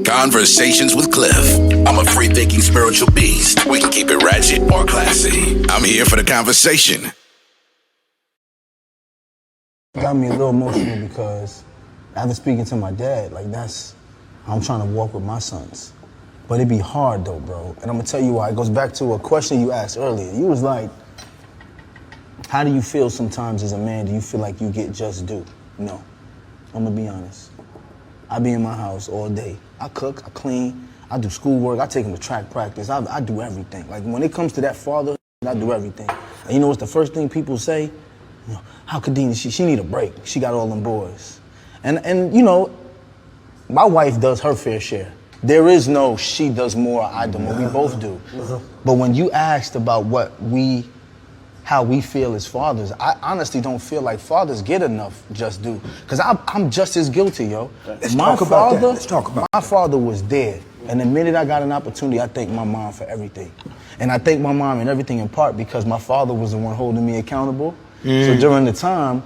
Conversations with Cliff. I'm a free thinking spiritual beast. We can keep it ratchet or classy. I'm here for the conversation. Got me a little emotional because after speaking to my dad, like that's how I'm trying to walk with my sons. But it'd be hard though, bro. And I'm gonna tell you why. It goes back to a question you asked earlier. You was like, how do you feel sometimes as a man? Do you feel like you get just due? No. I'm gonna be honest. I be in my house all day. I cook, I clean, I do schoolwork, I take him to track practice, I do everything. Like when it comes to that father, I do everything. And you know what's the first thing people say? You know, how could Dina, she need a break. She got all them boys. And you know, my wife does her fair share. There is no she does more, I do more. We both do. But when you asked about how we feel as fathers, I honestly don't feel like fathers get enough just due. Because I'm just as guilty, yo. Let's talk about that. Let's talk about My father was dead. And the minute I got an opportunity, I thank my mom for everything. And I thank my mom and everything in part because my father was the one holding me accountable. So during the time,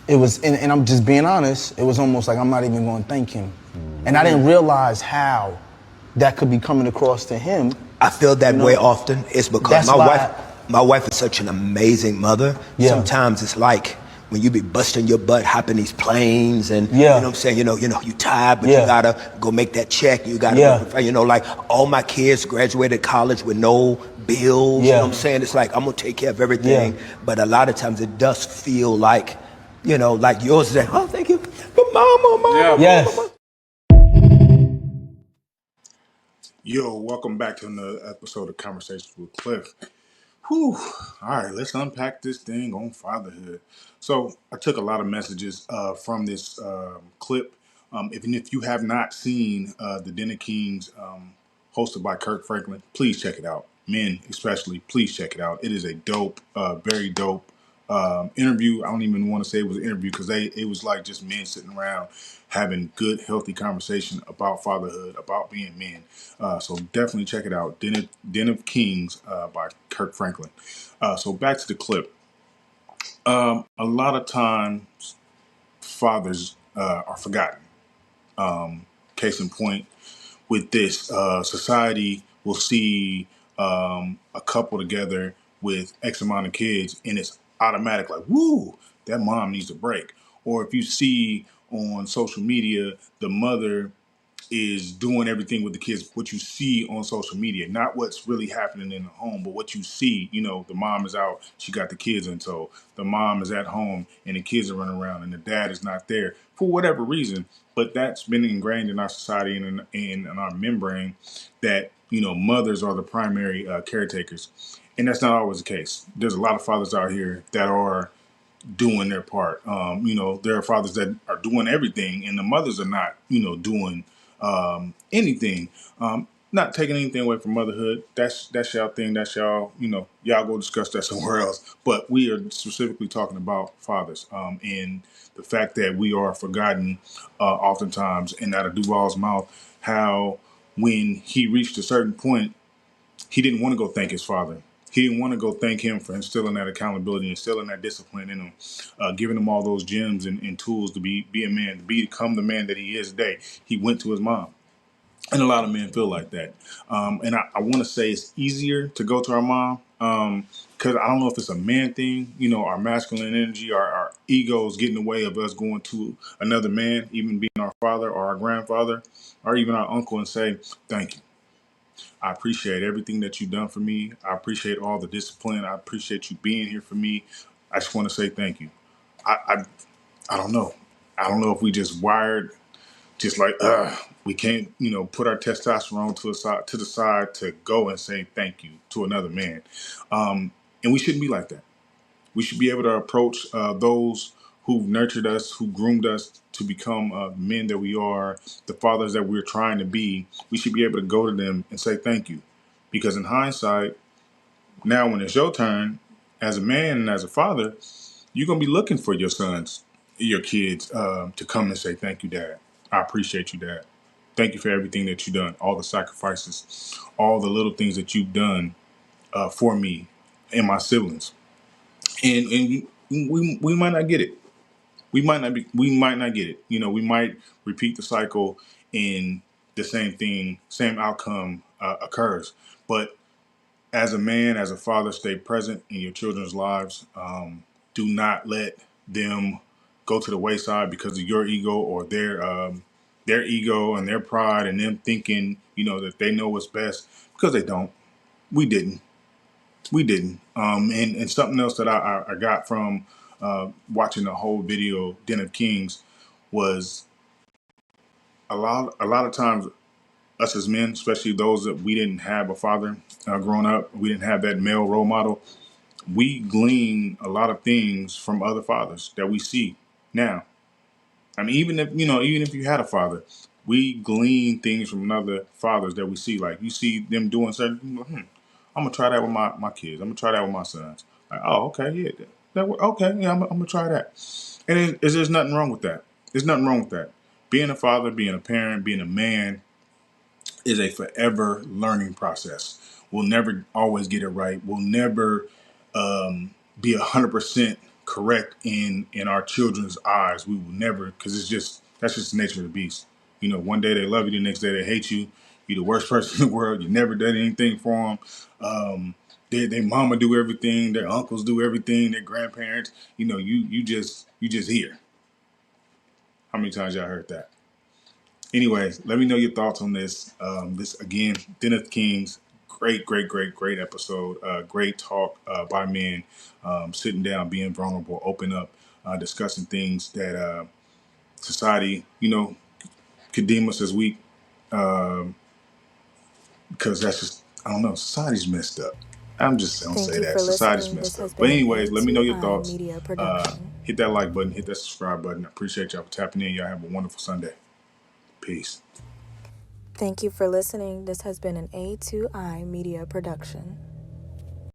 it was, and I'm just being honest, it was almost like I'm not even going to thank him. And I didn't realize how that could be coming across to him. I feel that way often. It's because my wife is such an amazing mother. Yeah. Sometimes it's like when you be busting your butt hopping these planes and you know what I'm saying, you tired, but you gotta go make that check. You gotta like all my kids graduated college with no bills. You know what I'm saying? It's like I'm gonna take care of everything. But a lot of times it does feel like, like yours is like, oh thank you. But mama. Yes. Yo, welcome back to another episode of Conversations with Cliff. Whew. All right, let's unpack this thing on fatherhood. So I took a lot of messages from this clip. Even if you have not seen the Den of Kings hosted by Kirk Franklin, please check it out. Men especially, please check it out. It is a dope, very dope interview. I don't even want to say it was an interview because it was like just men sitting around having good, healthy conversation about fatherhood, about being men. So definitely check it out. Den of Kings by Kirk Franklin. So back to the clip. A lot of times fathers are forgotten. Case in point with this, society will see a couple together with X amount of kids and it's automatic like, woo, that mom needs a break. Or if you see on social media, the mother is doing everything with the kids, what you see on social media, not what's really happening in the home, but what you see, the mom is out, she got the kids in tow. The mom is at home and the kids are running around and the dad is not there for whatever reason. But that's been ingrained in our society and in our membrane that, mothers are the primary caretakers. And that's not always the case. There's a lot of fathers out here that are doing their part. There are fathers that are doing everything, and the mothers are not, doing anything. Not taking anything away from motherhood. That's y'all thing. That's y'all. Y'all go discuss that somewhere else. But we are specifically talking about fathers, and the fact that we are forgotten oftentimes, and out of Duval's mouth, how when he reached a certain point he didn't want to go thank his father. He didn't want to go thank him for instilling that accountability, instilling that discipline in him, giving him all those gems and tools to be a man, to become the man that he is today. He went to his mom. And a lot of men feel like that. And I want to say it's easier to go to our mom because I don't know if it's a man thing, our masculine energy, our egos get in the way of us going to another man, even being our father or our grandfather or even our uncle and say, thank you. I appreciate everything that you've done for me. I appreciate all the discipline. I appreciate you being here for me. I just want to say thank you. I don't know. I don't know if we just wired just like we can't, put our testosterone to the side to go and say thank you to another man. And we shouldn't be like that. We should be able to approach those who nurtured us, who groomed us to become men that we are, the fathers that we're trying to be. We should be able to go to them and say thank you. Because in hindsight, now when it's your turn, as a man and as a father, you're going to be looking for your sons, your kids, to come and say thank you, Dad. I appreciate you, Dad. Thank you for everything that you've done, all the sacrifices, all the little things that you've done for me and my siblings. And we might not get it. We might not get it. We might repeat the cycle and the same outcome occurs. But as a man, as a father, stay present in your children's lives. Do not let them go to the wayside because of your ego or their ego and their pride and them thinking, that they know what's best, because they don't. We didn't. We didn't. And something else that I got from watching the whole video, Den of Kings, was a lot of times us as men, especially those that we didn't have a father growing up, we didn't have that male role model. We glean a lot of things from other fathers that we see now. I mean, even if you had a father, we glean things from other fathers that we see. Like you see them doing certain, I'm gonna try that with my kids. I'm gonna try that with my sons. Like, oh, okay, yeah, okay, yeah, I'm gonna try that. And there's nothing wrong with that. There's nothing wrong with that. Being a father, being a parent, being a man is a forever learning process. We'll never always get it right. We'll never be 100% correct in our children's eyes. We will never, because that's just the nature of the beast. One day they love you, the next day they hate you. You're the worst person in the world. You never done anything for them. Their mama do everything. Their uncles do everything. Their grandparents. You just here. How many times y'all heard that? Anyways, let me know your thoughts on this. This again, Den of Kings, great episode. Great talk by men, sitting down, being vulnerable, open up, discussing things that society, could deem us as weak, because that's just, I don't know, society's messed up. I'm just gonna say that society's messed up. But anyways, let me know your thoughts. Hit that like button, hit that subscribe button. I appreciate y'all for tapping in. Y'all have a wonderful Sunday. Peace. Thank you for listening. This has been an A2I Media production.